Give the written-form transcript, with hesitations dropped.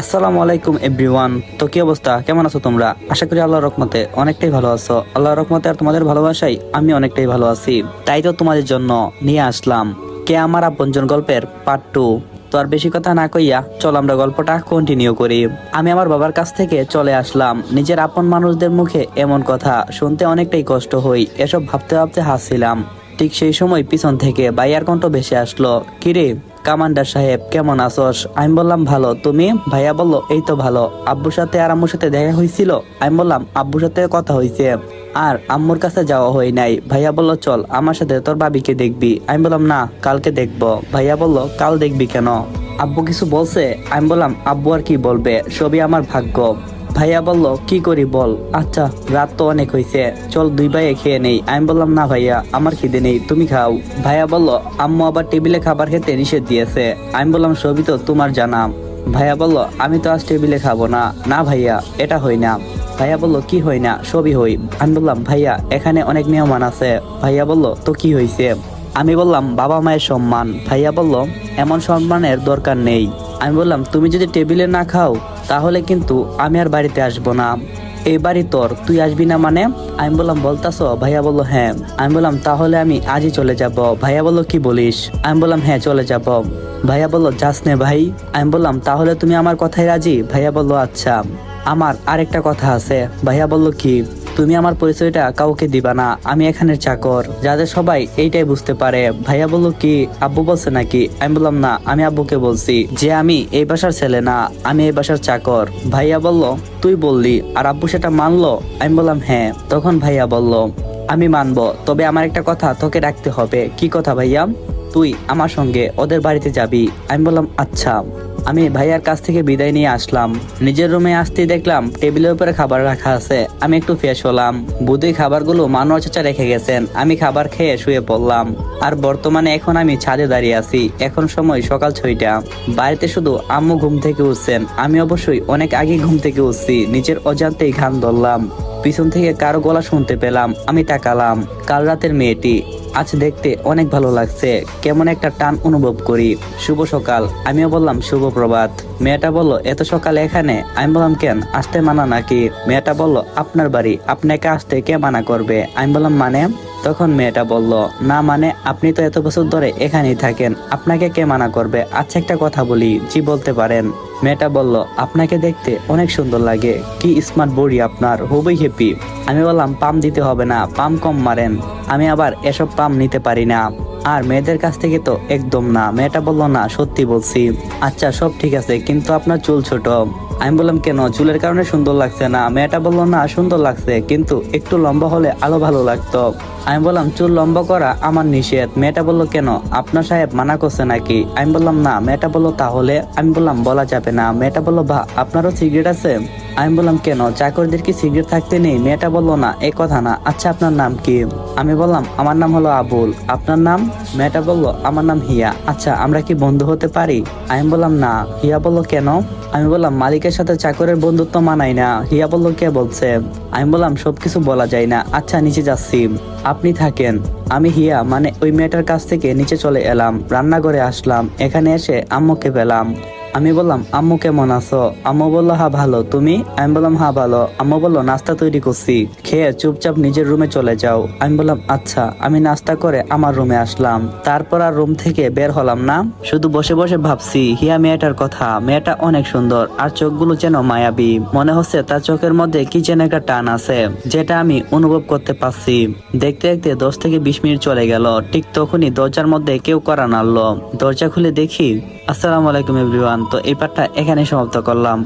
আসসালামু আলাইকুম এভরিওয়ান। তো কি অবস্থা, কেমন আছো তোমরা? আশা করি আল্লাহর রহমতে অনেকটাই ভালো আছো। আল্লাহর রহমতে আর তোমাদের ভালোবাসাই আমি অনেকটাই ভালো আছি। তাই তো তোমাদের জন্য নিয়ে আসলাম কে আমার আপনজন গল্পের পার্ট 2। তো আর বেশি কথা না কইয়া চল আমরা গল্পটা কন্টিনিউ করি। আমি আমার বাবার কাছ থেকে চলে আসলাম। নিজের আপন মানুষদের মুখে এমন কথা শুনতে অনেকটাই কষ্ট হই। এসব ভাবতে ভাবতে হাসছিলাম। ঠিক সেই সময় পিছন থেকে ভাইয়ার কণ্ঠ ভেসে আসলো, কিরে কামান্ডার সাহেব কেমন আছোস? আমি বললাম ভালো, তুমি? ভাইয়া বলল এই তো ভালো। আব্বুর সাথে আর আম্মুর সাথে দেখা হয়েছিল? আমি বললাম আব্বুর সাথে কথা হয়েছে, আর আম্মুর কাছে যাওয়া হয় নাই। ভাইয়া বলল চল আমার সাথে তোর ভাবিকে দেখবি। আমি বললাম না, কালকে দেখবো। ভাইয়া বলল কাল দেখবি কেন? আব্বু কিছু বলছে? আমি বললাম আব্বু আর কি বলবে, সবই আমার ভাগ্য। ভাইয়া বলল কি করি বল। আচ্ছা রাত তো অনেক হয়েছে, চল দুই ভাইয়ে খেয়ে নেই। আমি বললাম না ভাইয়া, আমার খিদে নেই, তুমি খাও। ভাইয়া বলল আম্মু আবার টেবিলে খাবার খেতে নিষেধ দিয়েছে। আমি বললাম সবই তো তোমার জানা। ভাইয়া বলল আমি তো আজ টেবিলে খাবো না। না ভাইয়া, এটা হয় না। ভাইয়া বলল কি হয় না? সবই হই। আমি বললাম ভাইয়া এখানে অনেক নিয়মান আছে। ভাইয়া বলল তো কি হয়েছে? আমি বললাম বাবা মায়ের সম্মান। ভাইয়া বলল এমন সম্মানের দরকার নেই। আমি বললাম তুমি যদি টেবিলে না খাও তাহলে কিন্তু আমি আর বাড়িতে আসবো না। এই বাড়ি তোর, তুই আসবি না মানে? আমি বললাম বলতাছো? ভাইয়া বলল হ্যাঁ। আমি বললাম তাহলে আমি আজই চলে যাব। ভাইয়া বলল কি বলিস? আমি বললাম হ্যাঁ চলে যাব। ভাইয়া বলল যাস নে ভাই। আমি বললাম তাহলে তুমি আমার কথায় রাজি? ভাইয়া বলল আচ্ছা। আমার আরেকটা কথা আছে। ভাইয়া বলল কি? তুমি আমার পরিচয়টা কাউকে দিবা না, আমি এখানের চাকর, যাতে সবাই এইটাই বুঝতে পারে। ভাইয়া বলল কি, আব্বু বলছে নাকি? আমি বললাম না, আমি আব্বুকে বলছি যে আমি এই বাসার ছেলে না, আমি এই বাসার চাকর। ভাইয়া বলল তুই বললি আর আব্বু সেটা মানলো? আমি বললাম হ্যাঁ। তখন ভাইয়া বলল আমি মানবো, তবে আমার একটা কথা তোকে রাখতে হবে। কি কথা ভাইয়া? তুই আমার সঙ্গে ওদের বাড়িতে যাবি। আমি বললাম আচ্ছা। আমি ভাইয়ার কাছ থেকে বিদায় নিয়ে আসলাম। নিজের রুমে আসতেই দেখলাম টেবিলের উপরে খাবার রাখা আছে। আমি একটু ফ্রেশ হলাম। বুধই খাবারগুলো মানুষ চাচা রেখে গেছেন। আমি খাবার খেয়ে শুয়ে পড়লাম। আর বর্তমানে এখন আমি ছাদে দাঁড়িয়ে আছি। এখন সময় সকাল 6টা। বাড়িতে শুধু আম্মু ঘুম থেকে উঠছেন। আমি অবশ্যই অনেক আগে ঘুম থেকে উঠছি। নিজের অজান্তেই ঘাম ধরলাম। পিছন থেকে কারো গলা শুনতে পেলাম। আমি তাকালাম, কাল রাতের মেয়েটি। আজ দেখতে অনেক ভালো লাগছে, কেমন একটা টান অনুভব করি। শুভ সকাল। আমিও বললাম শুভ প্রভাত। মেয়েটা বলল এত সকালে এখানে? আমি বললাম কেন, আসতে মানা নাকি? মেয়েটা বলল আপনার বাড়ি, আপনাকে আসতে কে মানা করবে? আমি বললাম মানে? তখন মেয়েটা বলল না মানে আপনি তো এত বছর ধরে এখানেই থাকেন, আপনাকে কে মানা করবে? আচ্ছা একটা কথা বলি। জি বলতে পারেন। মেয়েটা বলল আপনাকে দেখতে অনেক সুন্দর লাগে, কি স্মার্ট বডি আপনার, খুবই হ্যাপি। আমি বললাম পাম দিতে হবে না, পাম কম মারেন, আমি আবার এসব পাম নিতে পারি না, আর মেয়েদের কাছ থেকে তো একদম না। মেয়েটা বলল না সত্যি বলছি। আচ্ছা সব ঠিক আছে, কিন্তু আপনার চুল ছোট। আমি বললাম কেন, চুলের কারণে সুন্দর লাগছে না? মেয়েটা বলল না সুন্দর লাগছে, কিন্তু একটু লম্বা হলে আরো ভালো লাগতো। আমি বললাম চুল লম্বা করা আমার নিষেধ। মেয়েটা বলল কেন, আপনার সাহেব মানা করছে নাকি? আমি বললাম না। মেয়েটা বলল তাহলে? আমি বললাম বলা যাবে না। মেয়েটা বলল বা আপনারও সিগারেট আছে? আমি বললাম কেন, চাকরদের কি সিগারেট থাকতে নেই? মেয়েটা বলল না এ কথা না। আচ্ছা আপনার নাম কি? আমি বললাম আমার নাম হলো আবুল। আপনার নাম? মেয়েটা বলল আমার নাম হিয়া। আচ্ছা আমরা কি বন্ধু হতে পারি? আমি বললাম না। হিয়া বলল কেন? আমি বললাম মালিকের সাথে চাকরের বন্ধুত্ব মানায় না। হিয়া বলল কে বলছে? আমি বললাম সবকিছু বলা যায় না। আচ্ছা নিচে যাচ্ছি, আপনি থাকেন। আমি হিয়া মানে ওই মেয়েটার কাছ থেকে নিচে চলে এলাম। রান্নাঘরে আসলাম। এখানে এসে আম্মুকে পেলাম। আমি বললাম আম্মু কেমন আছো? আম্মু বলল হ্যাঁ ভালো, তুমি? আমি বললাম হ্যাঁ ভালো। আম্মু বলল নাস্তা তৈরি করছি, খেয়ে চুপচাপ নিজের রুমে চলে যাও। আমি বললাম আচ্ছা। আমি নাস্তা করে আমার রুমে আসলাম। তারপর আর রুম থেকে বের হলাম না। শুধু বসে বসে ভাবছি হিয়া মেয়েটার কথা। মেয়েটা অনেক সুন্দর, আর চোখগুলো যেন মায়াবী। মনে হচ্ছে তার চোখের মধ্যে কি যেন একটা টান আছে, যেটা আমি অনুভব করতে পারছি। দেখতে দেখতে 10 থেকে 20 মিনিট চলে গেল। ঠিক তখনই দরজার মধ্যে কেউ কড়া নাড়লো। দরজা খুলে দেখি। আসসালামু আলাইকুম এভরিওয়ান। তো এই পার্টটা এখানে সমাপ্ত করলাম।